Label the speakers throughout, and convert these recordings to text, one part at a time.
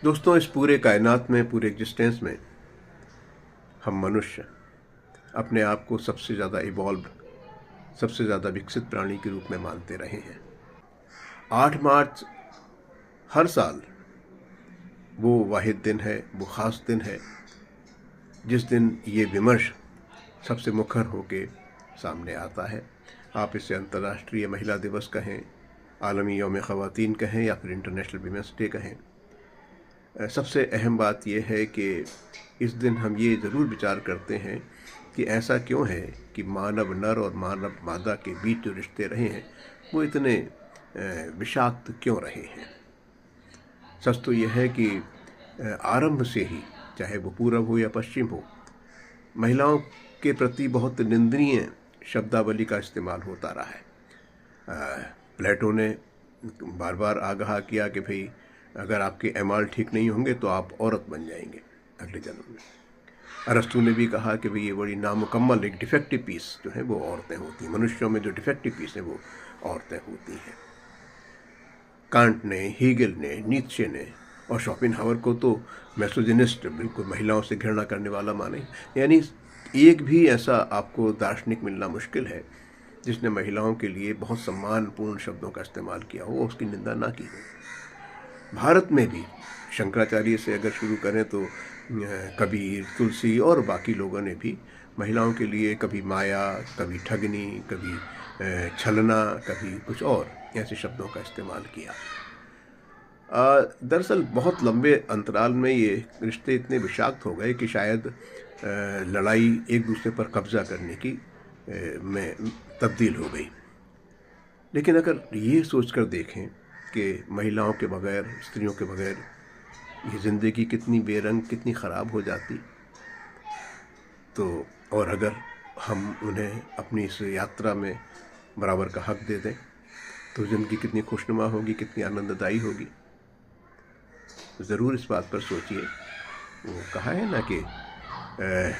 Speaker 1: दोस्तों, इस पूरे कायनात में, पूरे एग्जिस्टेंस में हम मनुष्य अपने आप को सबसे ज़्यादा इवॉल्व, सबसे ज़्यादा विकसित प्राणी के रूप में मानते रहे हैं। 8 मार्च हर साल वो वाहिद दिन है, वो ख़ास दिन है जिस दिन ये विमर्श सबसे मुखर होके सामने आता है। आप इसे अंतर्राष्ट्रीय महिला दिवस कहें, आलमी यौम ख़वातीन कहें या फिर इंटरनेशनल वीमेंस डे कहें। सबसे अहम बात यह है कि इस दिन हम ये ज़रूर विचार करते हैं कि ऐसा क्यों है कि मानव नर और मानव मादा के बीच जो रिश्ते रहे हैं वो इतने विषाक्त क्यों रहे हैं। सच तो यह है कि आरंभ से ही, चाहे वो पूरब हो या पश्चिम हो, महिलाओं के प्रति बहुत निंदनीय शब्दावली का इस्तेमाल होता रहा है। प्लेटो ने बार बार आगाह किया कि भाई अगर आपके एमाल ठीक नहीं होंगे तो आप औरत बन जाएंगे अगले जन्म में। अरस्तु ने भी कहा कि भाई ये बड़ी नामुकम्मल, एक डिफेक्टिव पीस जो है वो औरतें होती हैं। मनुष्यों में जो डिफेक्टिव पीस है वो औरतें होती हैं। कांट ने, हीगल ने, नीत्शे ने और शोपेनहावर को तो मैसोजिनिस्ट, बिल्कुल महिलाओं से घृणा करने वाला माने। यानी एक भी ऐसा आपको दार्शनिक मिलना मुश्किल है जिसने महिलाओं के लिए बहुत सम्मानपूर्ण शब्दों का इस्तेमाल किया हो, उसकी निंदा ना की हो। भारत में भी शंकराचार्य से अगर शुरू करें तो कबीर, तुलसी और बाकी लोगों ने भी महिलाओं के लिए कभी माया, कभी ठगनी, कभी छलना, कभी कुछ और ऐसे शब्दों का इस्तेमाल किया। दरअसल बहुत लंबे अंतराल में ये रिश्ते इतने विषाक्त हो गए कि शायद लड़ाई एक दूसरे पर कब्जा करने की में तब्दील हो गई। लेकिन अगर ये सोचकर देखें कि महिलाओं के बगैर, स्त्रियों के बगैर ये ज़िंदगी कितनी बेरंग, कितनी ख़राब हो जाती, तो और अगर हम उन्हें अपनी इस यात्रा में बराबर का हक दे दें तो ज़िंदगी कितनी खुशनुमा होगी, कितनी आनंददायी होगी। ज़रूर इस बात पर सोचिए। वो कहा है ना कि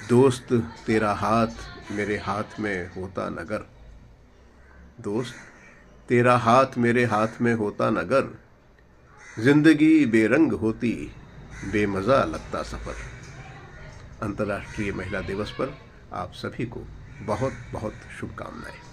Speaker 1: दोस्त तेरा हाथ मेरे हाथ में होता नगर, दोस्त तेरा हाथ मेरे हाथ में होता नगर, जिंदगी बेरंग होती, बेमज़ा लगता सफ़र। अंतर्राष्ट्रीय महिला दिवस पर आप सभी को बहुत बहुत शुभकामनाएं।